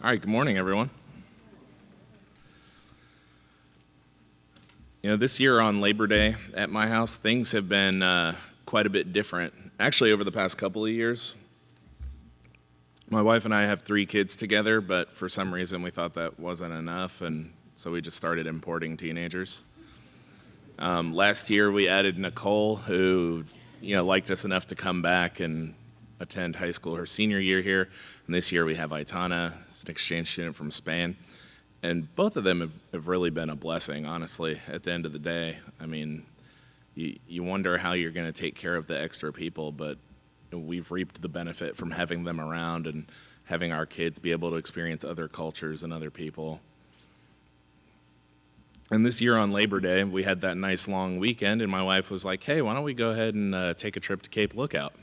All right, good morning, everyone. This year on Labor Day at my house, things have been quite a bit different. Actually, over the past couple of years, my wife and I have 3 kids together, but for some reason we thought that wasn't enough, and so we just started importing teenagers. Last year, we added Nicole, who liked us enough to come back and attend high school her senior year here. And this year we have Aitana, who's an exchange student from Spain. And both of them have really been a blessing, honestly, at the end of the day. I mean, you wonder how you're going to take care of the extra people, but we've reaped the benefit from having them around and having our kids be able to experience other cultures and other people. And this year on Labor Day, we had that nice long weekend, and my wife was like, hey, why don't we go ahead and take a trip to Cape Lookout?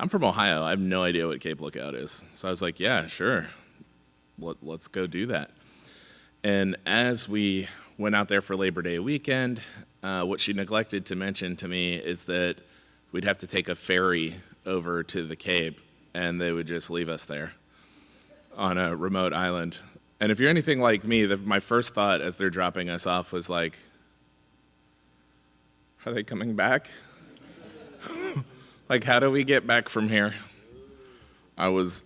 I'm from Ohio. I have no idea what Cape Lookout is. So I was like, yeah, sure. Let's go do that. And as we went out there for Labor Day weekend, what she neglected to mention to me is that we'd have to take a ferry over to the Cape, and they would just leave us there on a remote island. And if you're anything like me, my first thought as they're dropping us off was like, are they coming back? Like, how do we get back from here? I was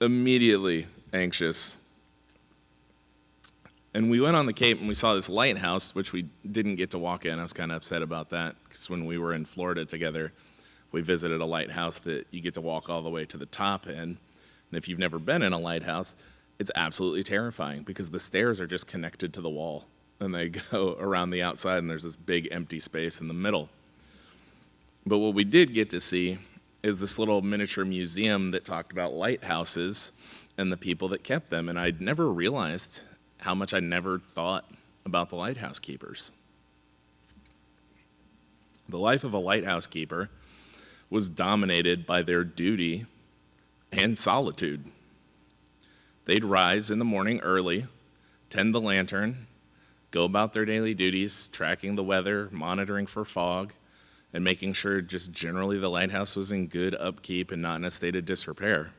immediately anxious. And we went on the Cape and we saw this lighthouse, which we didn't get to walk in. I was kind of upset about that because when we were in Florida together, we visited a lighthouse that you get to walk all the way to the top in. And if you've never been in a lighthouse, it's absolutely terrifying because the stairs are just connected to the wall and they go around the outside and there's this big empty space in the middle. But what we did get to see is this little miniature museum that talked about lighthouses and the people that kept them. And I'd never realized how much I never thought about the lighthouse keepers. The life of a lighthouse keeper was dominated by their duty and solitude. They'd rise in the morning early, tend the lantern, go about their daily duties, tracking the weather, monitoring for fog, and making sure just generally the lighthouse was in good upkeep and not in a state of disrepair.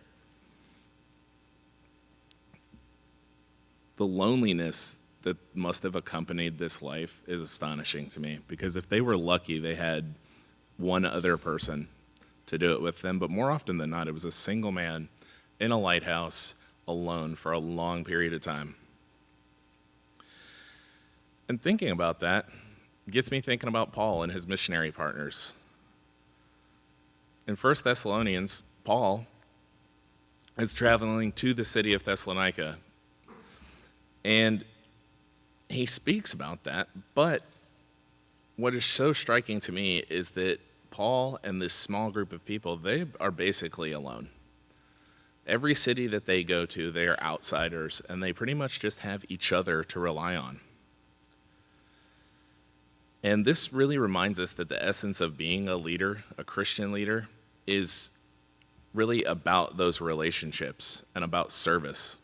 The loneliness that must have accompanied this life is astonishing to me, because if they were lucky, they had one other person to do it with them, but more often than not, it was a single man in a lighthouse alone for a long period of time. And thinking about that gets me thinking about Paul and his missionary partners. In 1 Thessalonians, Paul is traveling to the city of Thessalonica, and he speaks about that, but what is so striking to me is that Paul and this small group of people, they are basically alone. Every city that they go to, they are outsiders, and they pretty much just have each other to rely on. And this really reminds us that the essence of being a leader, a Christian leader, is really about those relationships and about service.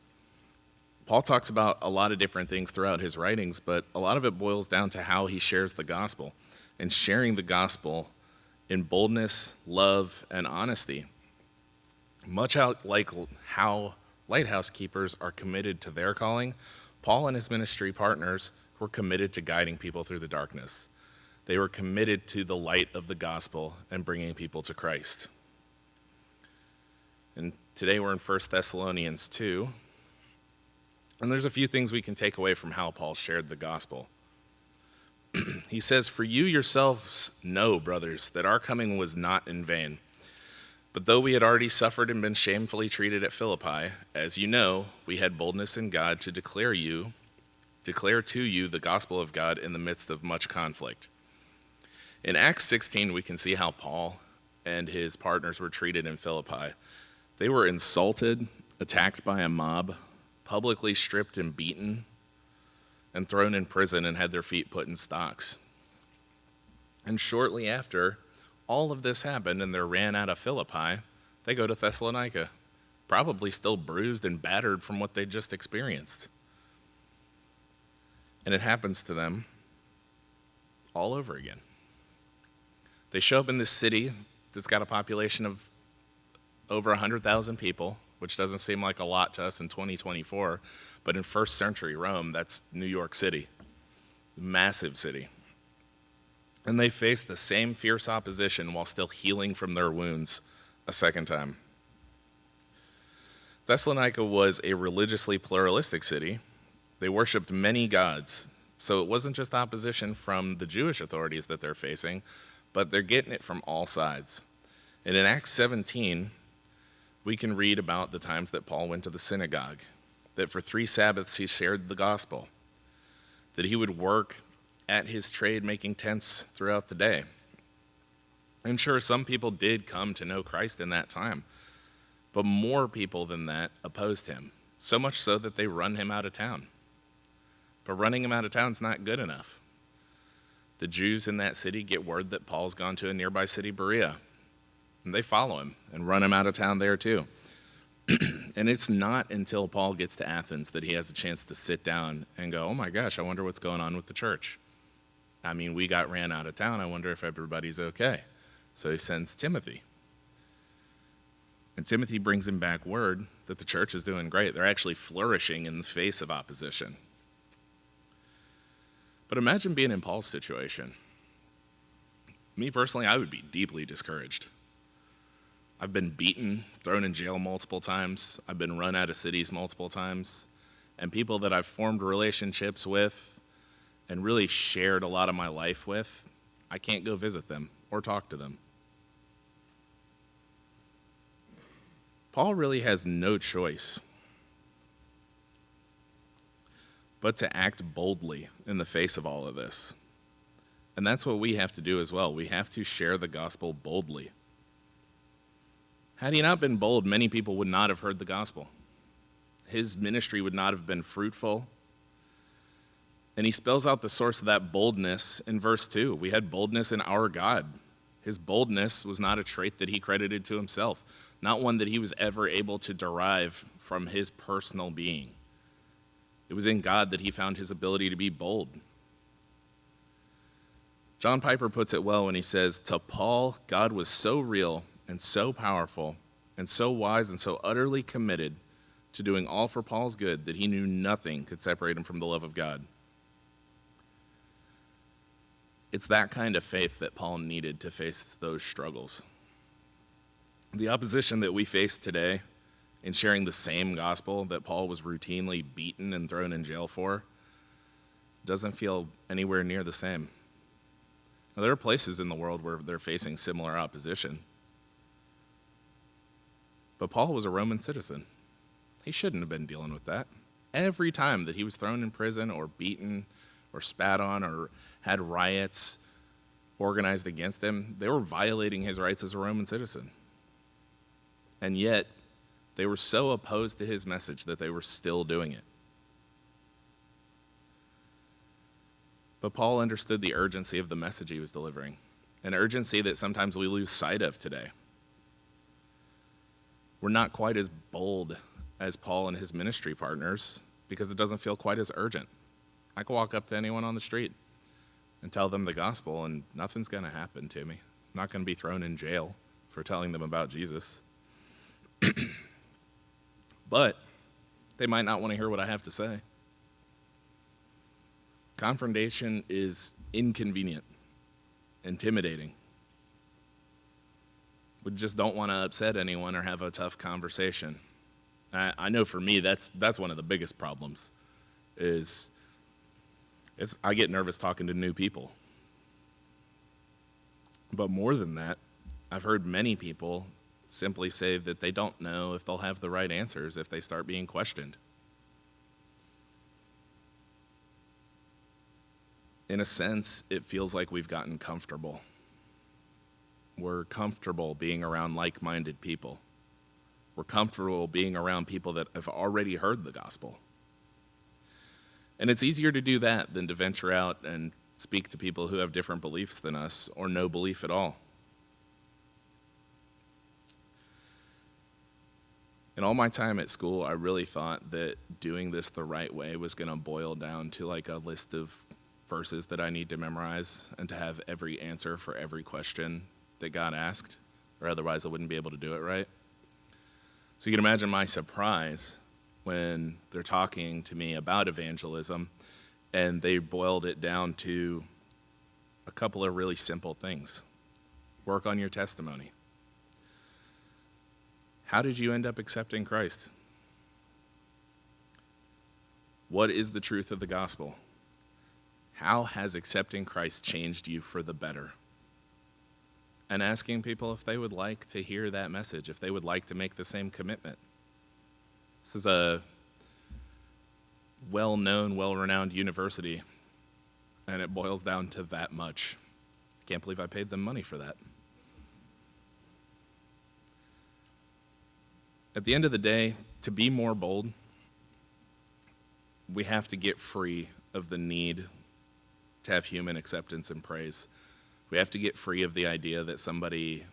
Paul talks about a lot of different things throughout his writings, but a lot of it boils down to how he shares the gospel, and sharing the gospel in boldness, love, and honesty. Much like how lighthouse keepers are committed to their calling, Paul and his ministry partners were committed to guiding people through the darkness. They were committed to the light of the gospel and bringing people to Christ. And today we're in 1 Thessalonians 2, and there's a few things we can take away from how Paul shared the gospel. He says, "For you yourselves know, brothers, that our coming was not in vain. But though we had already suffered and been shamefully treated at Philippi, as you know, we had boldness in God to declare to you the gospel of God in the midst of much conflict." In Acts 16, we can see how Paul and his partners were treated in Philippi. They were insulted, attacked by a mob, publicly stripped and beaten, and thrown in prison and had their feet put in stocks. And shortly after all of this happened and they're ran out of Philippi, they go to Thessalonica, probably still bruised and battered from what they just experienced. And it happens to them all over again. They show up in this city that's got a population of over 100,000 people, which doesn't seem like a lot to us in 2024, but in first century Rome, that's New York City, massive city. And they faced the same fierce opposition while still healing from their wounds a second time. Thessalonica was a religiously pluralistic city. They worshiped many gods. So it wasn't just opposition from the Jewish authorities that they're facing, but they're getting it from all sides. And in Acts 17, we can read about the times that Paul went to the synagogue, that for 3 Sabbaths he shared the gospel, that he would work at his trade making tents throughout the day. And sure, some people did come to know Christ in that time, but more people than that opposed him, so much so that they run him out of town. But running him out of town is not good enough. The Jews in that city get word that Paul's gone to a nearby city, Berea, and they follow him and run him out of town there too. And it's not until Paul gets to Athens that he has a chance to sit down and go, oh my gosh, I wonder what's going on with the church. I mean, we got ran out of town. I wonder if everybody's okay. So he sends Timothy. And Timothy brings him back word that the church is doing great. They're actually flourishing in the face of opposition. But imagine being in Paul's situation. Me personally, I would be deeply discouraged. I've been beaten, thrown in jail multiple times. I've been run out of cities multiple times. And people that I've formed relationships with and really shared a lot of my life with, I can't go visit them or talk to them. Paul really has no choice but to act boldly in the face of all of this. And that's what we have to do as well. We have to share the gospel boldly. Had he not been bold, many people would not have heard the gospel. His ministry would not have been fruitful. And he spells out the source of that boldness in verse 2. We had boldness in our God. His boldness was not a trait that he credited to himself, not one that he was ever able to derive from his personal being. It was in God that he found his ability to be bold. John Piper puts it well when he says, to Paul, God was so real and so powerful and so wise and so utterly committed to doing all for Paul's good that he knew nothing could separate him from the love of God. It's that kind of faith that Paul needed to face those struggles. The opposition that we face today in sharing the same gospel that Paul was routinely beaten and thrown in jail for doesn't feel anywhere near the same. Now, there are places in the world where they're facing similar opposition. But Paul was a Roman citizen. He shouldn't have been dealing with that. Every time that he was thrown in prison or beaten or spat on or had riots organized against him, they were violating his rights as a Roman citizen. And yet, they were so opposed to his message that they were still doing it. But Paul understood the urgency of the message he was delivering, an urgency that sometimes we lose sight of today. We're not quite as bold as Paul and his ministry partners because it doesn't feel quite as urgent. I can walk up to anyone on the street and tell them the gospel, and nothing's going to happen to me. I'm not going to be thrown in jail for telling them about Jesus. But they might not want to hear what I have to say. Confrontation is inconvenient, intimidating. We just don't want to upset anyone or have a tough conversation. I know for me, that's one of the biggest problems, I get nervous talking to new people. But more than that, I've heard many people simply say that they don't know if they'll have the right answers if they start being questioned. In a sense, it feels like we've gotten comfortable. We're comfortable being around like-minded people. We're comfortable being around people that have already heard the gospel. And it's easier to do that than to venture out and speak to people who have different beliefs than us or no belief at all. In all my time at school, I really thought that doing this the right way was going to boil down to like a list of verses that I need to memorize and to have every answer for every question that God asked, or otherwise I wouldn't be able to do it right. So you can imagine my surprise when they're talking to me about evangelism and they boiled it down to a couple of really simple things. Work on your testimony. How did you end up accepting Christ? What is the truth of the gospel? How has accepting Christ changed you for the better? And asking people if they would like to hear that message, if they would like to make the same commitment. This is a well-known, well-renowned university, and it boils down to that much. I can't believe I paid them money for that. At the end of the day, to be more bold, we have to get free of the need to have human acceptance and praise. We have to get free of the idea that somebody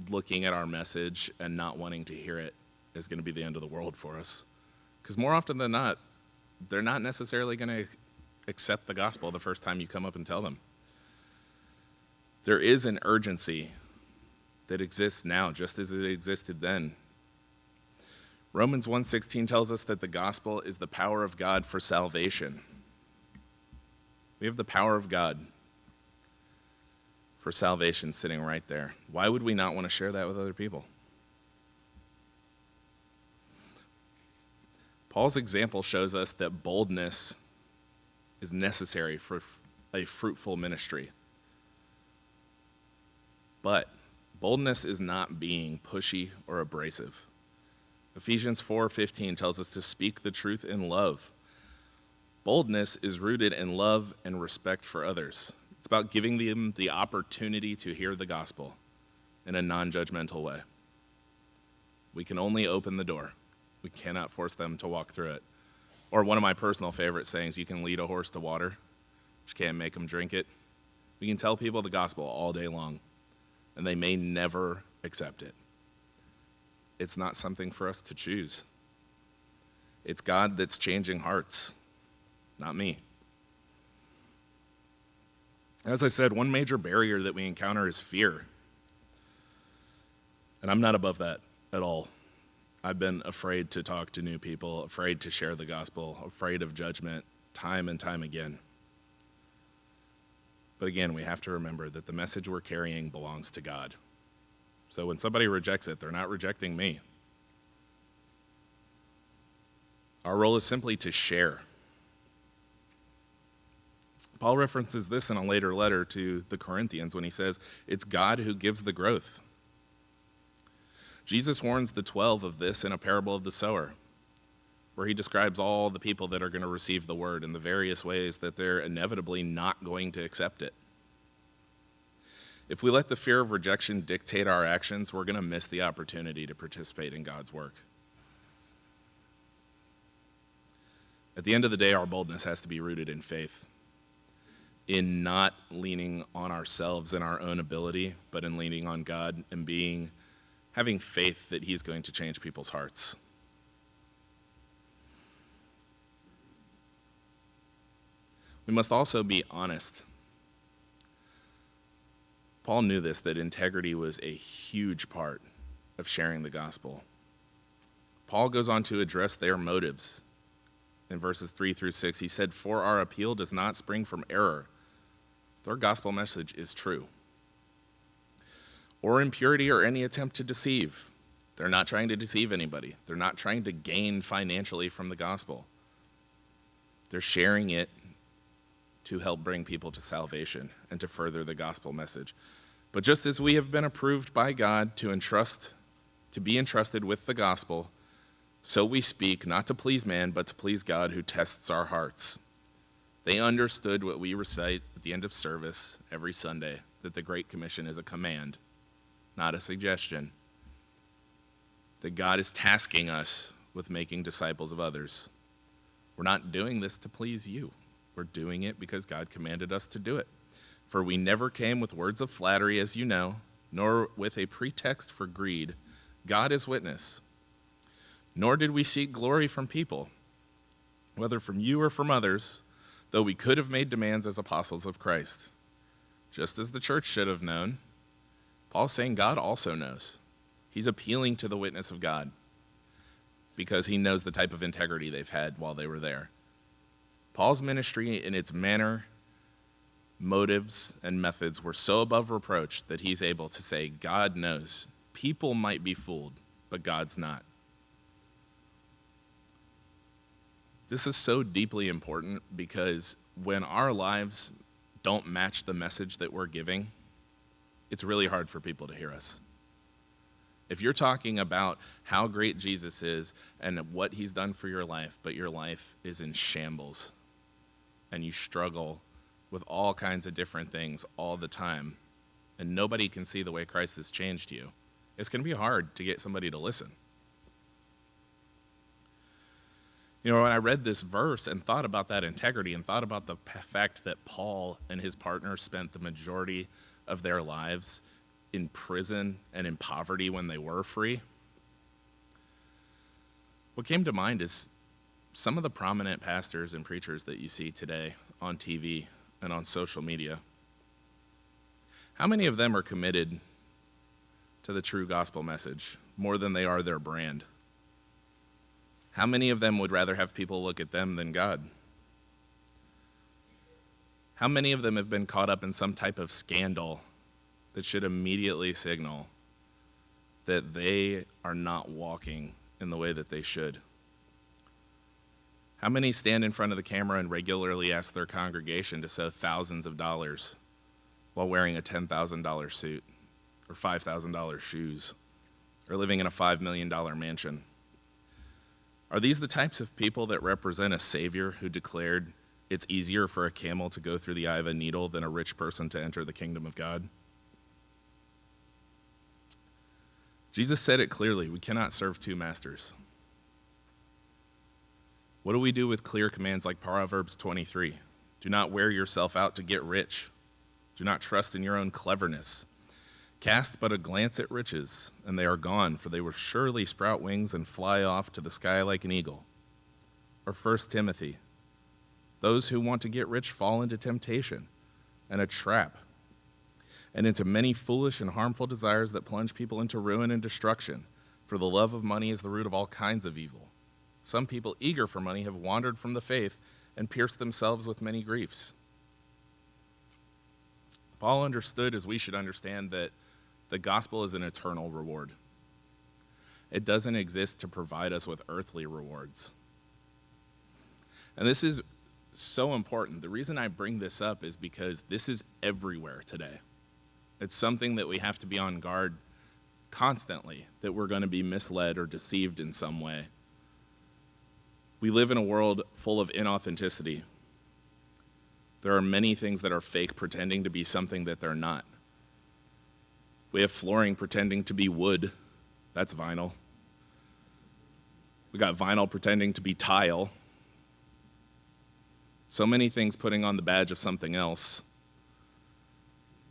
looking at our message and not wanting to hear it is going to be the end of the world for us. Because more often than not, they're not necessarily going to accept the gospel the first time you come up and tell them. There is an urgency that exists now, just as it existed then. Romans 1:16 tells us that the gospel is the power of God for salvation. We have the power of God for salvation sitting right there. Why would we not want to share that with other people? Paul's example shows us that boldness is necessary for a fruitful ministry. But boldness is not being pushy or abrasive. Ephesians 4:15 tells us to speak the truth in love. Boldness is rooted in love and respect for others. It's about giving them the opportunity to hear the gospel in a non-judgmental way. We can only open the door. We cannot force them to walk through it. Or one of my personal favorite sayings, you can lead a horse to water, but you can't make them drink it. We can tell people the gospel all day long, and they may never accept it. It's not something for us to choose. It's God that's changing hearts, not me. As I said, one major barrier that we encounter is fear. And I'm not above that at all. I've been afraid to talk to new people, afraid to share the gospel, afraid of judgment time and time again. But again, we have to remember that the message we're carrying belongs to God. So when somebody rejects it, they're not rejecting me. Our role is simply to share. Paul references this in a later letter to the Corinthians when he says, it's God who gives the growth. Jesus warns the 12 of this in a parable of the sower, where he describes all the people that are going to receive the word in the various ways that they're inevitably not going to accept it. If we let the fear of rejection dictate our actions, we're going to miss the opportunity to participate in God's work. At the end of the day, our boldness has to be rooted in faith, in not leaning on ourselves and our own ability, but in leaning on God and having faith that he's going to change people's hearts. We must also be honest. Paul knew this, that integrity was a huge part of sharing the gospel. Paul goes on to address their motives. In verses 3-6, he said, "For our appeal does not spring from error. Their gospel message is true. Or impurity or any attempt to deceive." They're not trying to deceive anybody. They're not trying to gain financially from the gospel. They're sharing it to help bring people to salvation and to further the gospel message. But just as we have been approved by God to be entrusted with the gospel, so we speak, not to please man, but to please God who tests our hearts. They understood what we recite at the end of service every Sunday, that the Great Commission is a command, not a suggestion. That God is tasking us with making disciples of others. We're not doing this to please you. We're doing it because God commanded us to do it. For we never came with words of flattery, as you know, nor with a pretext for greed. God is witness. Nor did we seek glory from people, whether from you or from others, though we could have made demands as apostles of Christ. Just as the church should have known, Paul's saying God also knows. He's appealing to the witness of God because he knows the type of integrity they've had while they were there. Paul's ministry in its manner, motives, and methods were so above reproach that he's able to say, God knows. People might be fooled, but God's not. This is so deeply important because when our lives don't match the message that we're giving, it's really hard for people to hear us. If you're talking about how great Jesus is and what he's done for your life, but your life is in shambles and you struggle with all kinds of different things all the time, and nobody can see the way Christ has changed you, it's going to be hard to get somebody to listen. You know, when I read this verse and thought about that integrity and thought about the fact that Paul and his partner spent the majority of their lives in prison and in poverty when they were free, what came to mind is some of the prominent pastors and preachers that you see today on TV and on social media. How many of them are committed to the true gospel message more than they are their brand? How many of them would rather have people look at them than God? How many of them have been caught up in some type of scandal that should immediately signal that they are not walking in the way that they should? How many stand in front of the camera and regularly ask their congregation to sow thousands of dollars while wearing a $10,000 suit or $5,000 shoes or living in a $5 million mansion? Are these the types of people that represent a Savior who declared it's easier for a camel to go through the eye of a needle than a rich person to enter the kingdom of God? Jesus said it clearly, we cannot serve two masters. What do we do with clear commands like Proverbs 23? Do not wear yourself out to get rich. Do not trust in your own cleverness. Cast but a glance at riches, and they are gone, for they will surely sprout wings and fly off to the sky like an eagle. Or 1 Timothy, those who want to get rich fall into temptation and a trap, and into many foolish and harmful desires that plunge people into ruin and destruction. For the love of money is the root of all kinds of evil. Some people eager for money have wandered from the faith and pierced themselves with many griefs. Paul understood, as we should understand, that the gospel is an eternal reward. It doesn't exist to provide us with earthly rewards. And this is so important. The reason I bring this up is because this is everywhere today. It's something that we have to be on guard constantly, that we're going to be misled or deceived in some way. We live in a world full of inauthenticity. There are many things that are fake, pretending to be something that they're not. We have flooring pretending to be wood. That's vinyl. We got vinyl pretending to be tile. So many things putting on the badge of something else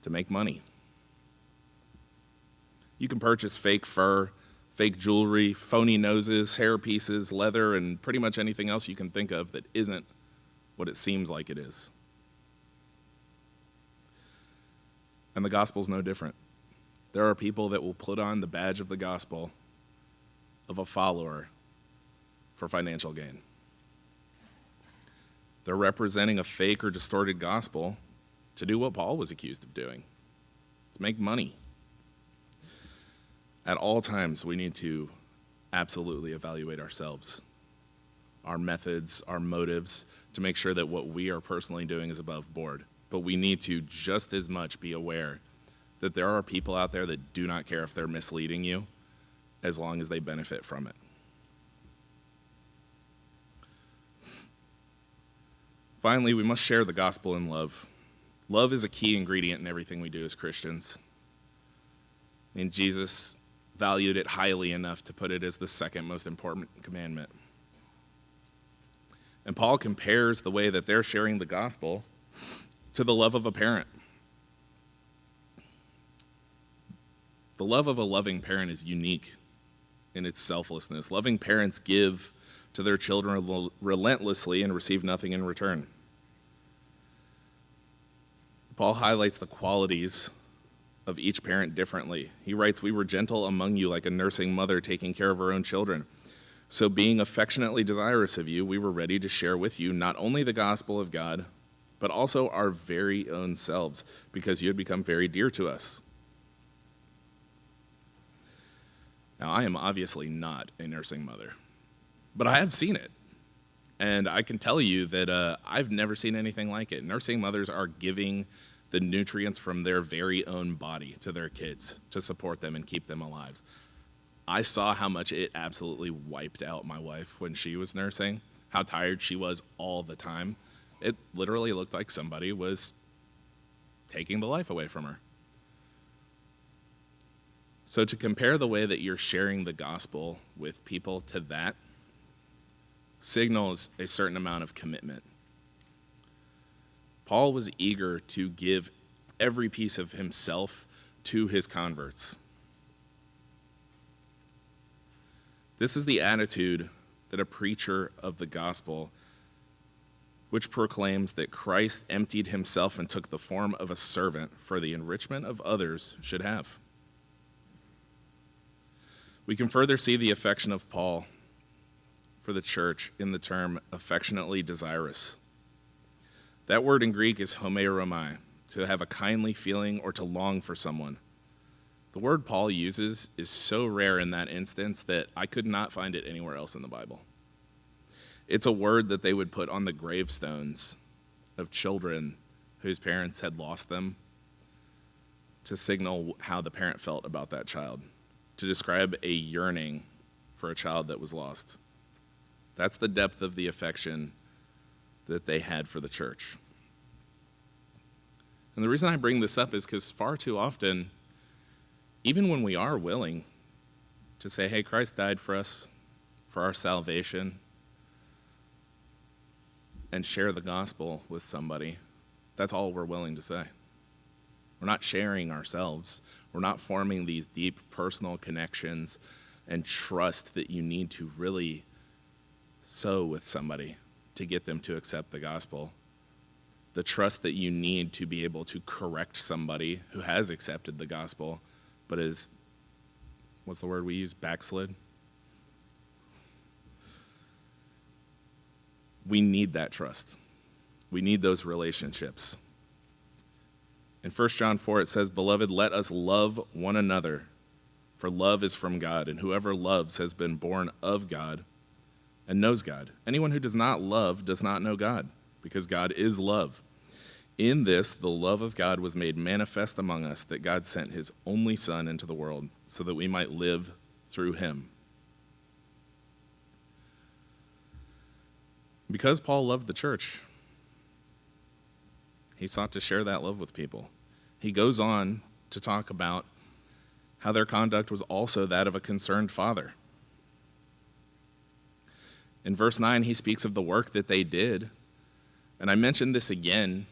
to make money. You can purchase fake fur, fake jewelry, phony noses, hair pieces, leather, and pretty much anything else you can think of that isn't what it seems like it is. And the gospel's no different. There are people that will put on the badge of the gospel of a follower for financial gain. They're representing a fake or distorted gospel to do what Paul was accused of doing, to make money. At all times, we need to absolutely evaluate ourselves, our methods, our motives, to make sure that what we are personally doing is above board. But we need to just as much be aware that there are people out there that do not care if they're misleading you as long as they benefit from it. Finally, we must share the gospel in love. Love is a key ingredient in everything we do as Christians. And Jesus valued it highly enough to put it as the second most important commandment. And Paul compares the way that they're sharing the gospel to the love of a parent. The love of a loving parent is unique in its selflessness. Loving parents give to their children relentlessly and receive nothing in return. Paul highlights the qualities of each parent differently. He writes, "We were gentle among you like a nursing mother taking care of her own children. So being affectionately desirous of you, we were ready to share with you not only the gospel of God, but also our very own selves, because you had become very dear to us." Now, I am obviously not a nursing mother, but I have seen it. And I can tell you that I've never seen anything like it. Nursing mothers are giving the nutrients from their very own body to their kids to support them and keep them alive. I saw how much it absolutely wiped out my wife when she was nursing, how tired she was all the time. It literally looked like somebody was taking the life away from her. So to compare the way that you're sharing the gospel with people to that signals a certain amount of commitment. Paul was eager to give every piece of himself to his converts. This is the attitude that a preacher of the gospel, which proclaims that Christ emptied himself and took the form of a servant for the enrichment of others, should have. We can further see the affection of Paul for the church in the term affectionately desirous. That word in Greek is homeromai, to have a kindly feeling or to long for someone. The word Paul uses is so rare in that instance that I could not find it anywhere else in the Bible. It's a word that they would put on the gravestones of children whose parents had lost them to signal how the parent felt about that child, to describe a yearning for a child that was lost. That's the depth of the affection that they had for the church. And the reason I bring this up is because far too often, even when we are willing to say, hey, Christ died for us, for our salvation, and share the gospel with somebody, that's all we're willing to say. We're not sharing ourselves. We're not forming these deep personal connections and trust that you need to really sow with somebody to get them to accept the gospel. The trust that you need to be able to correct somebody who has accepted the gospel but is, what's the word we use, backslid? We need that trust. We need those relationships. In 1 John 4, it says, "Beloved, let us love one another, for love is from God, and whoever loves has been born of God and knows God. Anyone who does not love does not know God, because God is love. In this, the love of God was made manifest among us, that God sent his only Son into the world so that we might live through him." Because Paul loved the church, he sought to share that love with people. He goes on to talk about how their conduct was also that of a concerned father. In verse 9, he speaks of the work that they did. And I mentioned this again,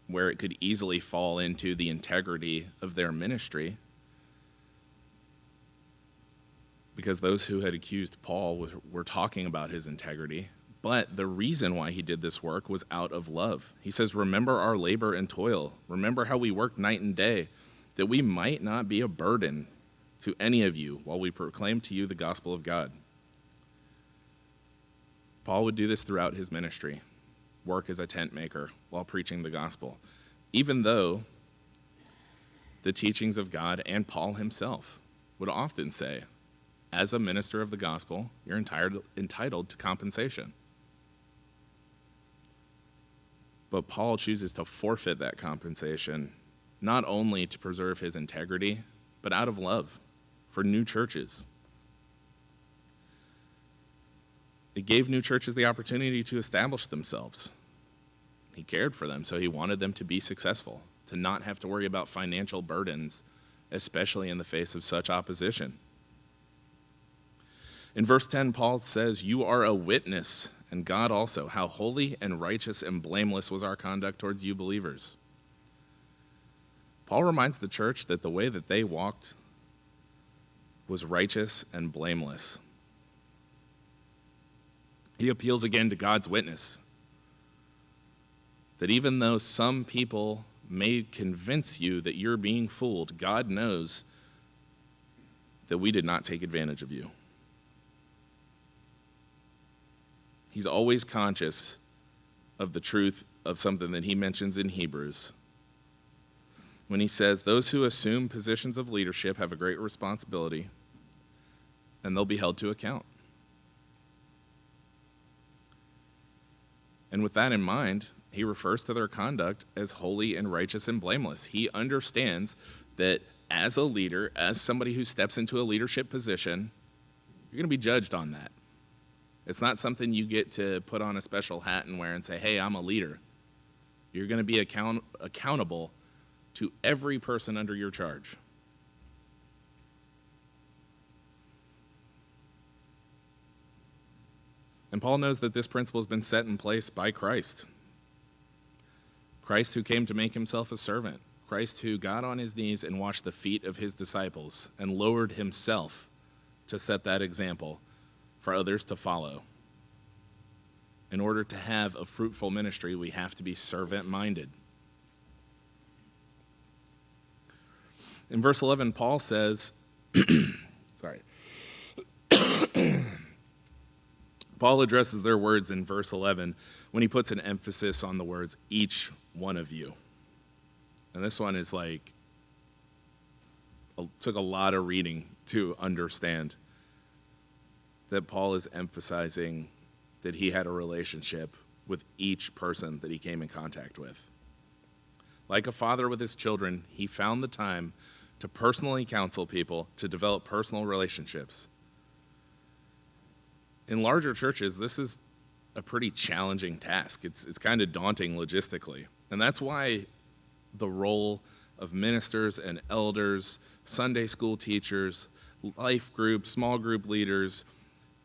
where it could easily fall into the integrity of their ministry, because those who had accused Paul were talking about his integrity. But the reason why he did this work was out of love. He says, "Remember our labor and toil. Remember how we worked night and day, that we might not be a burden to any of you while we proclaim to you the gospel of God." Paul would do this throughout his ministry, work as a tent maker while preaching the gospel, even though the teachings of God and Paul himself would often say, as a minister of the gospel, you're entitled to compensation. But Paul chooses to forfeit that compensation, not only to preserve his integrity, but out of love for new churches. It gave new churches the opportunity to establish themselves. He cared for them, so he wanted them to be successful, to not have to worry about financial burdens, especially in the face of such opposition. In verse 10, Paul says, "You are a witness, and God also, how holy and righteous and blameless was our conduct towards you believers." Paul reminds the church that the way that they walked was righteous and blameless. He appeals again to God's witness, that even though some people may convince you that you're being fooled, God knows that we did not take advantage of you. He's always conscious of the truth of something that he mentions in Hebrews when he says, those who assume positions of leadership have a great responsibility, and they'll be held to account. And with that in mind, he refers to their conduct as holy and righteous and blameless. He understands that as a leader, as somebody who steps into a leadership position, you're going to be judged on that. It's not something you get to put on a special hat and wear and say, hey, I'm a leader. You're going to be accountable to every person under your charge. And Paul knows that this principle has been set in place by Christ. Christ who came to make himself a servant. Christ who got on his knees and washed the feet of his disciples and lowered himself to set that example for others to follow. In order to have a fruitful ministry, we have to be servant-minded. In verse 11, Paul says, Paul addresses their words in verse 11 when he puts an emphasis on the words, each one of you. And this one is took a lot of reading to understand that Paul is emphasizing that he had a relationship with each person that he came in contact with. Like a father with his children, he found the time to personally counsel people, to develop personal relationships. In larger churches, this is a pretty challenging task. It's kind of daunting logistically. And that's why the role of ministers and elders, Sunday school teachers, life groups, small group leaders,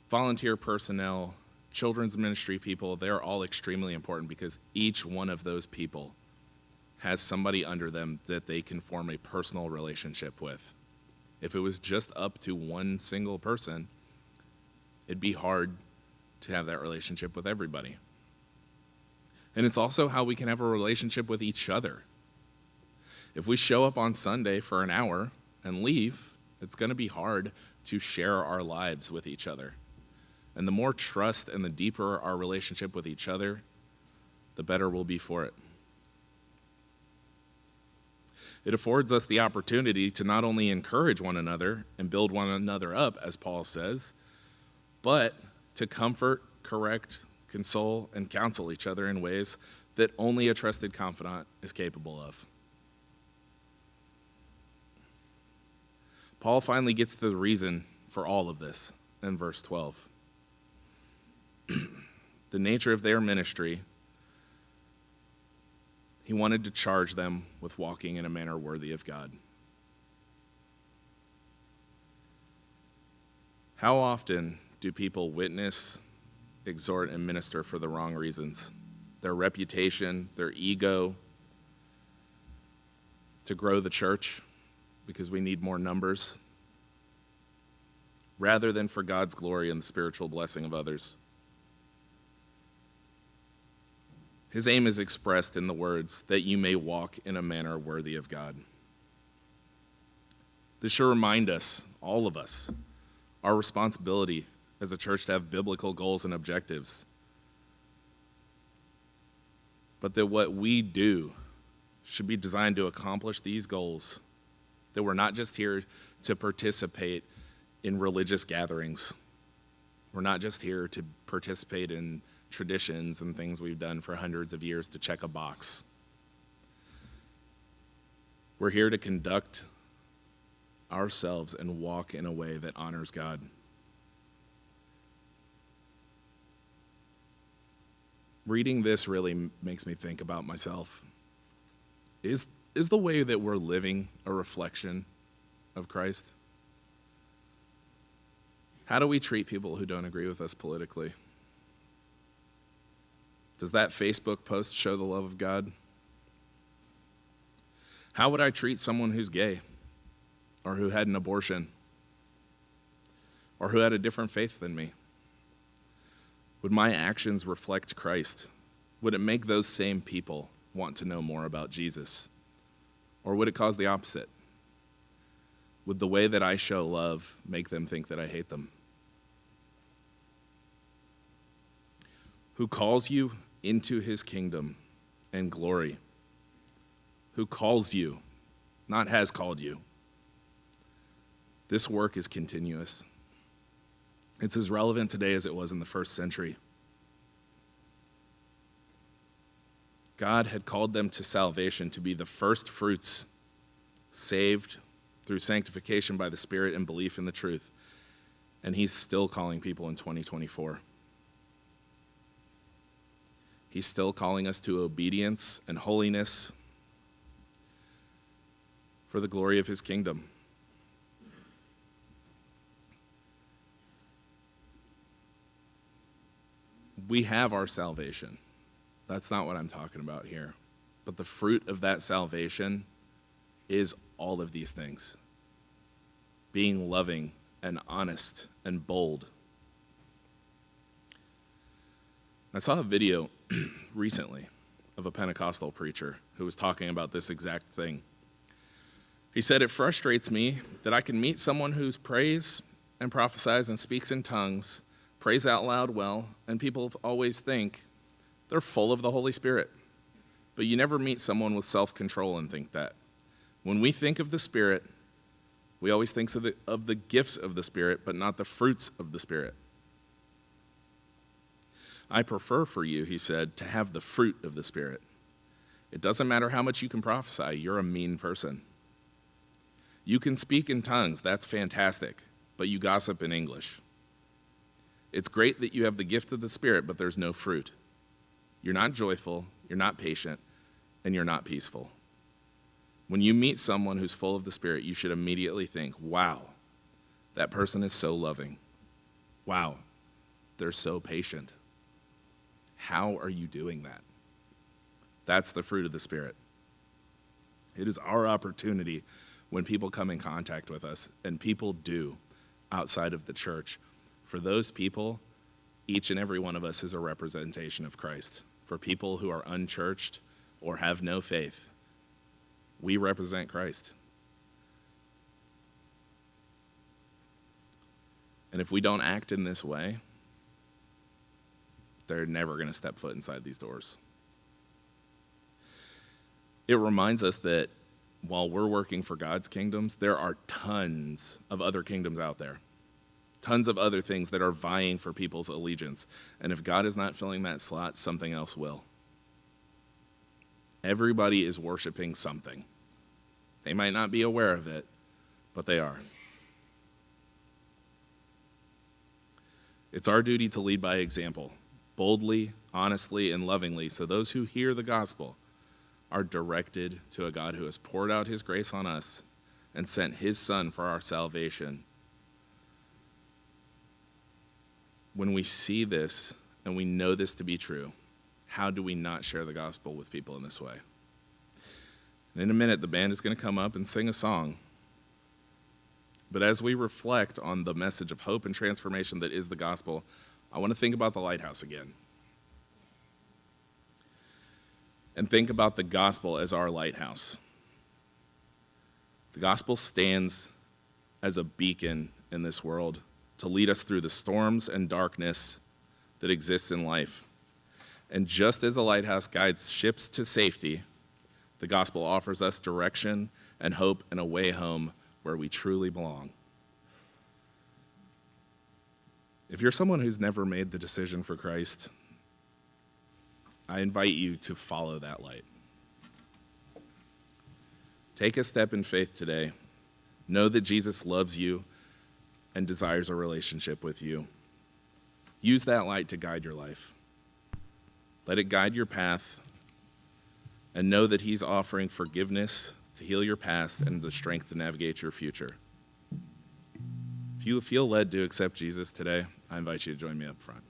volunteer personnel, children's ministry people, they're all extremely important because each one of those people has somebody under them that they can form a personal relationship with. If it was just up to one single person, it'd be hard to have that relationship with everybody. And it's also how we can have a relationship with each other. If we show up on Sunday for an hour and leave, it's going to be hard to share our lives with each other. And the more trust and the deeper our relationship with each other, the better we'll be for it. It affords us the opportunity to not only encourage one another and build one another up, as Paul says, but to comfort, correct, console, and counsel each other in ways that only a trusted confidant is capable of. Paul finally gets to the reason for all of this in verse 12. The nature of their ministry, he wanted to charge them with walking in a manner worthy of God. How often do people witness, exhort, and minister for the wrong reasons? Their reputation, their ego, to grow the church because we need more numbers, rather than for God's glory and the spiritual blessing of others. His aim is expressed in the words, that you may walk in a manner worthy of God. This should remind us, all of us, our responsibility as a church to have biblical goals and objectives. But that what we do should be designed to accomplish these goals. That we're not just here to participate in religious gatherings. We're not just here to participate in traditions and things we've done for hundreds of years to check a box. We're here to conduct ourselves and walk in a way that honors God. Reading this really makes me think about myself. Is the way that we're living a reflection of Christ? How do we treat people who don't agree with us politically? Does that Facebook post show the love of God? How would I treat someone who's gay, or who had an abortion, or who had a different faith than me? Would my actions reflect Christ? Would it make those same people want to know more about Jesus Or would it cause the opposite? Would the way that I show love make them think that I hate them? Who calls you into his kingdom and glory? Who calls you, not has called you. This work is continuous. It's as relevant today as it was in the first century. God had called them to salvation to be the first fruits, saved through sanctification by the Spirit and belief in the truth. And he's still calling people in 2024. He's still calling us to obedience and holiness for the glory of his kingdom. We have our salvation. That's not what I'm talking about here. But the fruit of that salvation is all of these things. Being loving and honest and bold. I saw a video recently of a Pentecostal preacher who was talking about this exact thing. He said, "It frustrates me that I can meet someone who prays and prophesies and speaks in tongues, prays out loud well, and people always think they're full of the Holy Spirit. But you never meet someone with self-control and think that. When we think of the Spirit, we always think of the gifts of the Spirit, but not the fruits of the Spirit. I prefer for you," he said, "to have the fruit of the Spirit. It doesn't matter how much you can prophesy, you're a mean person. You can speak in tongues, that's fantastic, but you gossip in English. It's great that you have the gift of the Spirit, but there's no fruit. You're not joyful, you're not patient, and you're not peaceful. When you meet someone who's full of the Spirit, you should immediately think, wow, that person is so loving. Wow, they're so patient. How are you doing that?" That's the fruit of the Spirit. It is our opportunity when people come in contact with us, and people do outside of the church. For those people, each and every one of us is a representation of Christ. For people who are unchurched or have no faith, we represent Christ. And if we don't act in this way, they're never going to step foot inside these doors. It reminds us that while we're working for God's kingdoms, there are tons of other kingdoms out there. Tons of other things that are vying for people's allegiance. And if God is not filling that slot, something else will. Everybody is worshiping something. They might not be aware of it, but they are. It's our duty to lead by example, boldly, honestly, and lovingly, so those who hear the gospel are directed to a God who has poured out his grace on us and sent his Son for our salvation. When we see this and we know this to be true, how do we not share the gospel with people in this way? And in a minute, the band is going to come up and sing a song. But as we reflect on the message of hope and transformation that is the gospel, I want to think about the lighthouse again. And think about the gospel as our lighthouse. The gospel stands as a beacon in this world to lead us through the storms and darkness that exists in life. And just as a lighthouse guides ships to safety, the gospel offers us direction and hope and a way home where we truly belong. If you're someone who's never made the decision for Christ, I invite you to follow that light. Take a step in faith today. Know that Jesus loves you and desires a relationship with you. Use that light to guide your life. Let it guide your path, and know that he's offering forgiveness to heal your past and the strength to navigate your future. If you feel led to accept Jesus today, I invite you to join me up front.